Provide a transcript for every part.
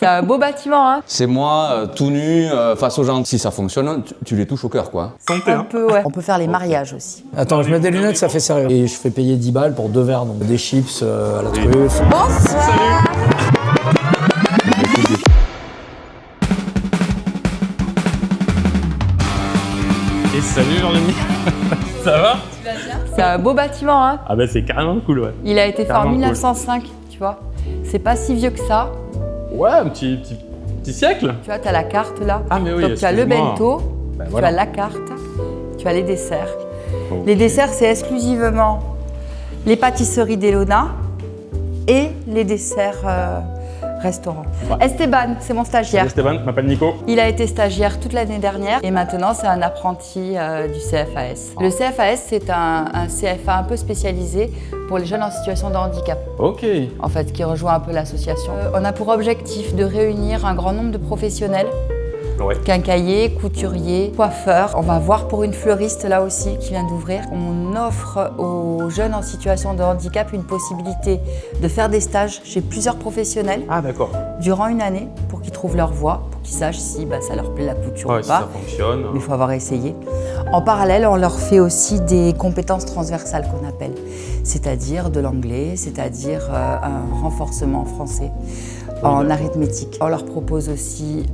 C'est un beau bâtiment, hein. C'est moi, tout nu, face aux gens. Si ça fonctionne, tu les touches au cœur, quoi. Santé, Un hein. peu, ouais. On peut faire les mariages aussi. Attends, je mets des lunettes, ça fait sérieux. Et je fais payer 10 balles pour 2 verres, donc des chips à la truffe. Bonsoir. Et salut Jean-Denis. Ça va? C'est un beau bâtiment, hein. Ah bah c'est carrément cool, ouais. Il a été fait en Carrément cool. 1905, tu vois. C'est pas si vieux que ça. Ouais, un petit siècle. Tu vois, tu as la carte là. Ah mais oui, Donc tu as le excuse-moi. bento, Ben tu voilà. as la carte, tu as les desserts. Ok. Les desserts, c'est exclusivement les pâtisseries d'Elona et les desserts restaurants. Ouais. Esteban, c'est mon stagiaire. Salut Stéphane, je m'appelle Nico. Il a été stagiaire toute l'année dernière et maintenant c'est un apprenti du CFAS. Le CFAS, c'est un CFA un peu spécialisé pour les jeunes en situation de handicap, Ok. en fait, qui rejoint un peu l'association. On a pour objectif de réunir un grand nombre de professionnels, Ouais. quincailliers, couturiers, coiffeurs. On va voir pour une fleuriste là aussi qui vient d'ouvrir. On offre aux jeunes en situation de handicap une possibilité de faire des stages chez plusieurs professionnels Ah d'accord. durant une année pour qu'ils trouvent leur voie, pour qu'ils sachent si ça leur plaît la couture Ouais, ou si pas. ça fonctionne. Mais il faut avoir essayé. En parallèle, on leur fait aussi des compétences transversales qu'on appelle, c'est-à-dire de l'anglais, c'est-à-dire un renforcement en français, en arithmétique. On leur propose aussi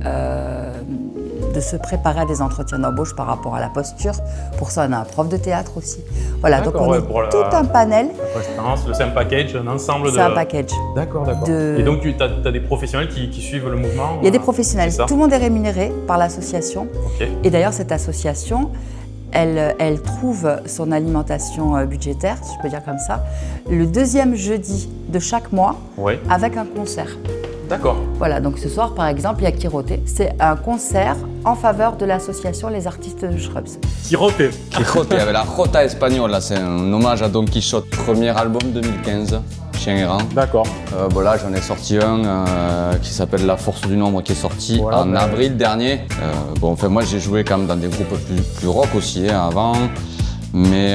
de se préparer à des entretiens d'embauche par rapport à la posture. Pour ça, on a un prof de théâtre aussi. Voilà, donc D'accord, on ouais, est pour la- tout un panel, La préférence, c'est un package, un ensemble de... c'est un package. D'accord, d'accord. de- Et donc tu as des professionnels qui suivent le mouvement? Il y a des professionnels, C'est ça. tout le monde est rémunéré par l'association. Ok. Et d'ailleurs, cette association, elle trouve son alimentation budgétaire, si je peux dire comme ça, le deuxième jeudi de chaque mois Ouais. avec un concert. D'accord. Voilà, donc ce soir, par exemple, il y a Kiroté. C'est un concert en faveur de l'association Les Artistes de Shrubs. Quiroté. Quijote, avec la Jota espagnole, là, c'est un hommage à Don Quichotte, premier album 2015, Chien errant. D'accord. Là, j'en ai sorti un qui s'appelle La Force du Nombre, qui est sorti Voilà, en ben- avril dernier. Moi, j'ai joué quand même dans des groupes plus rock aussi avant, mais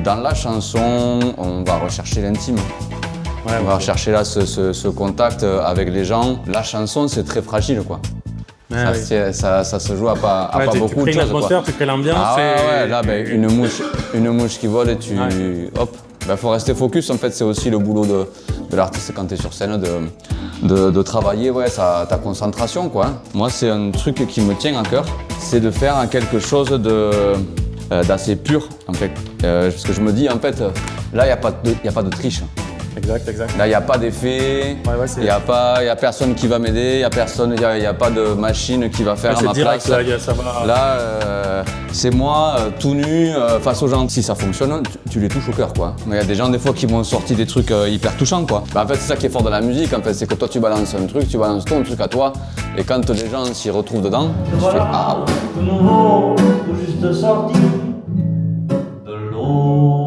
dans la chanson, on va rechercher l'intime. Ouais, On va rechercher là ce contact avec les gens. La chanson, c'est très fragile, quoi. Ouais, Ça, ouais. ça se joue à pas Ouais, tu beaucoup de crées une choses, quoi. atmosphère, tu crées l'ambiance. Ah et- ouais, là, une mouche qui vole et tu... Ouais. Hop. Faut rester focus, en fait, c'est aussi le boulot de l'artiste quand tu es sur scène, de travailler ta concentration, quoi. Moi, c'est un truc qui me tient à cœur, c'est de faire quelque chose d'assez pur, en fait. Parce que je me dis, en fait, là, il n'y a pas de triche. Exact, exact. Là, il n'y a pas d'effet, Ouais, c'est- il n'y a personne qui va m'aider, il n'y a pas de machine qui va faire Ouais, à c'est ma direct, place. là, ça va. Là, c'est moi, tout nu, face aux gens. Si ça fonctionne, tu les touches au cœur, quoi. Mais il y a des gens, des fois, qui m'ont sorti des trucs hyper touchants, quoi. En fait, c'est ça qui est fort de la musique, en fait, c'est que toi, tu balances un truc, tu balances ton truc à toi, et quand les gens s'y retrouvent dedans, tu fais « Ah ouais ». De nouveau, tout juste sorti de l'eau.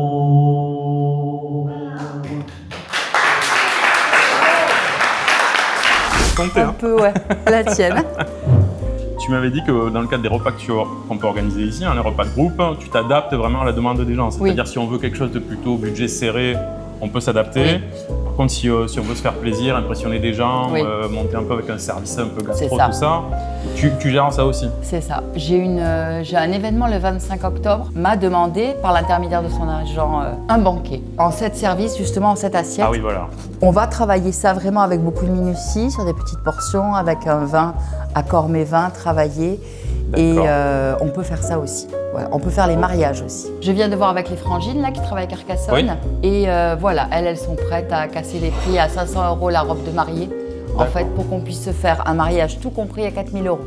Santé, Un hein. peu, ouais, la tienne. Tu m'avais dit que dans le cadre des repas qu'on peut organiser ici, les repas de groupe, tu t'adaptes vraiment à la demande des gens. C'est-à-dire Oui. si on veut quelque chose de plutôt budget serré, on peut s'adapter. Par contre, si on veut se faire plaisir, impressionner des gens, Oui. monter un peu avec un service un peu C'est gastro, ça. tout ça, tu gères ça aussi. C'est ça. J'ai un événement le 25 octobre, m'a demandé, par l'intermédiaire de son agent, un banquet. En 7 services, justement, en 7 assiettes. Ah oui, voilà. On va travailler ça vraiment avec beaucoup de minutie, sur des petites portions, avec un vin, accord mes vins, travaillé. Et D'accord. on peut faire ça aussi. Voilà, on peut faire les mariages aussi. Je viens de voir avec les frangines là, qui travaillent à Carcassonne. Oui. Et voilà, elles sont prêtes à casser les prix à 500 € la robe de mariée. En D'accord. fait, pour qu'on puisse se faire un mariage tout compris à 4 000 €.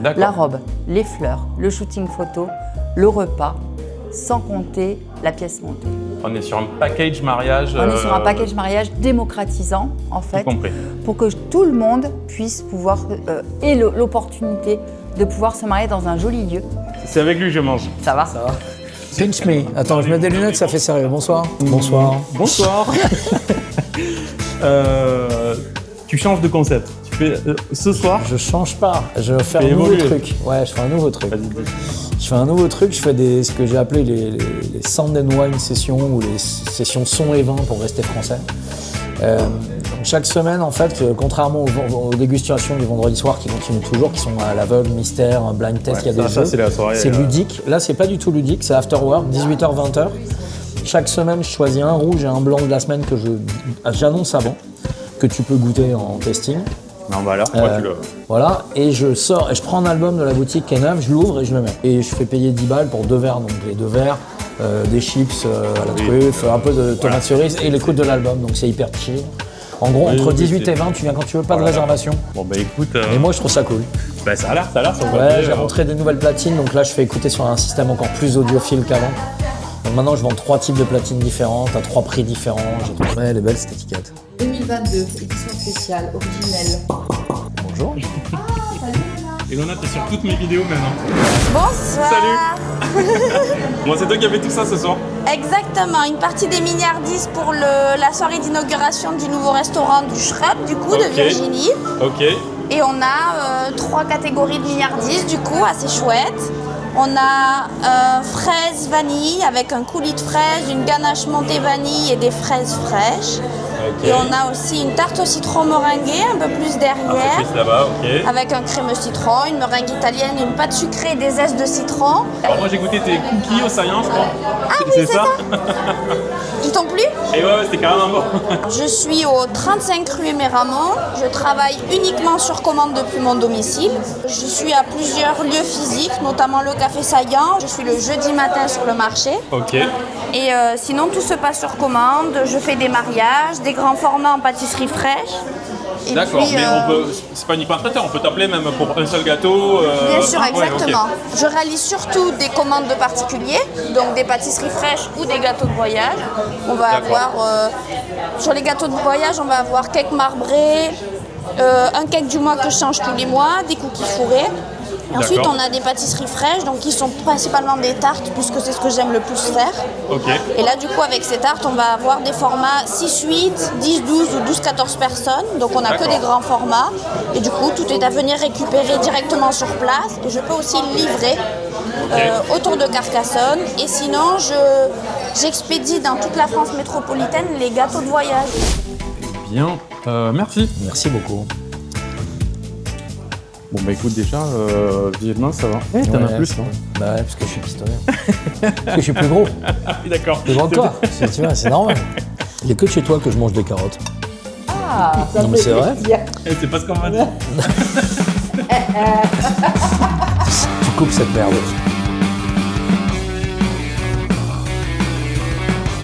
D'accord. La robe, les fleurs, le shooting photo, le repas, sans compter la pièce montée. On est sur un package mariage. On est sur un package mariage démocratisant, en Tout fait, compris. pour que tout le monde puisse pouvoir, ait l'opportunité de pouvoir se marier dans un joli lieu. C'est avec lui que je mange. Ça va? Pinch me. Attends, je mets des lunettes, ça fait sérieux. Bonsoir. Bonsoir. Bonsoir. Tu changes de concept. Tu fais ce soir. Je change pas, je fais Fais un nouveau évoluer. truc. Ouais, je fais un nouveau truc. Vas-y, vas-y. Je fais un nouveau truc, je fais ce que j'ai appelé les Sound and Wine sessions ou les sessions son et vin pour rester français. Donc chaque semaine, en fait, contrairement aux dégustations du vendredi soir qui continuent toujours, qui sont à l'aveugle, mystère, un blind test, il y a des jeux. c'est la soirée. C'est ludique. Là, c'est pas du tout ludique, c'est after work, 18h-20h. Chaque semaine, je choisis un rouge et un blanc de la semaine que j'annonce avant, que tu peux goûter en testing. Non, bah alors, pourquoi tu le. Voilà, et je sors, et je prends un album de la boutique qui est neuf, je l'ouvre et je le mets. Et je fais payer 10 balles pour 2 verres, donc les 2 verres, des chips à la truffe, un peu de tomate cerise et l'écoute de l'album, donc c'est hyper chill. En gros, entre 18 et 20, tu viens quand tu veux, pas de réservation. Bon, bah écoute. Et moi, je trouve ça cool. Bah, ça a l'air sur le Ouais, papier, j'ai rentré des nouvelles platines, donc là, je fais écouter sur un système encore plus audiophile qu'avant. Donc maintenant, je vends 3 types de platines différentes, à 3 prix différents. Ouais, elle est belle cette étiquette. 2022, édition spéciale, originelle. Bonjour. Ilona, t'es sur toutes mes vidéos maintenant. Bonsoir. Salut. Bon, c'est toi qui as fait tout ça ce soir. Exactement, une partie des milliardises pour la soirée d'inauguration du nouveau restaurant du Shrub, du coup, de Virginie. Ok. Et on a 3 catégories de milliardises, du coup, assez chouettes. On a fraises vanille avec un coulis de fraises, une ganache montée vanille et des fraises fraîches. Ok. Et on a aussi une tarte au citron meringuée, un peu plus derrière, Juste là-bas, ok. avec un crémeux citron, une meringue italienne, une pâte sucrée et des zestes de citron. Alors, moi, j'ai goûté tes cookies au saillant, je crois. Oui, c'est ça. Ils t'ont plu? Et ouais, c'était carrément bon. Je suis au 35 rue Éméramont. Je travaille uniquement sur commande depuis mon domicile. Je suis à plusieurs lieux physiques, notamment le Café Saillant. Je suis le jeudi matin sur le marché. Ok. Et sinon, tout se passe sur commande. Je fais des mariages, des grands formats en pâtisserie fraîche. Et D'accord, puis, mais on peut. C'est pas uniquement un traiteur, on peut t'appeler même pour un seul gâteau. Bien sûr, ouais, ok. exactement. Je réalise surtout des commandes de particuliers, donc des pâtisseries fraîches ou des gâteaux de voyage. On va avoir, sur les gâteaux de voyage, on va avoir cake marbré, un cake du mois que je change tous les mois, des cookies fourrés. Et ensuite, D'accord. on a des pâtisseries fraîches, donc qui sont principalement des tartes, puisque c'est ce que j'aime le plus faire. Ok. Et là, du coup, avec ces tartes, on va avoir des formats 6-8, 10-12 ou 12-14 personnes. Donc, on n'a que des grands formats. Et du coup, tout est à venir récupérer directement sur place. Et je peux aussi livrer autour de Carcassonne. Et sinon, j'expédie dans toute la France métropolitaine les gâteaux de voyage. Bien. Merci. Merci beaucoup. Bon, bah écoute, déjà, visuellement, ça va. Eh, t'en as Ouais, plus, c'est non? bon. Bah ouais, parce que je suis pistonné. Parce que je suis plus gros. Ah oui, d'accord. Plus grand que toi. Tu vois, c'est normal. Il n'y a que chez toi que je mange des carottes. Ah, ça Non, me mais fait c'est vrai. plaisir. Eh, c'est pas ce qu'on m'a dit. Tu coupes cette merde.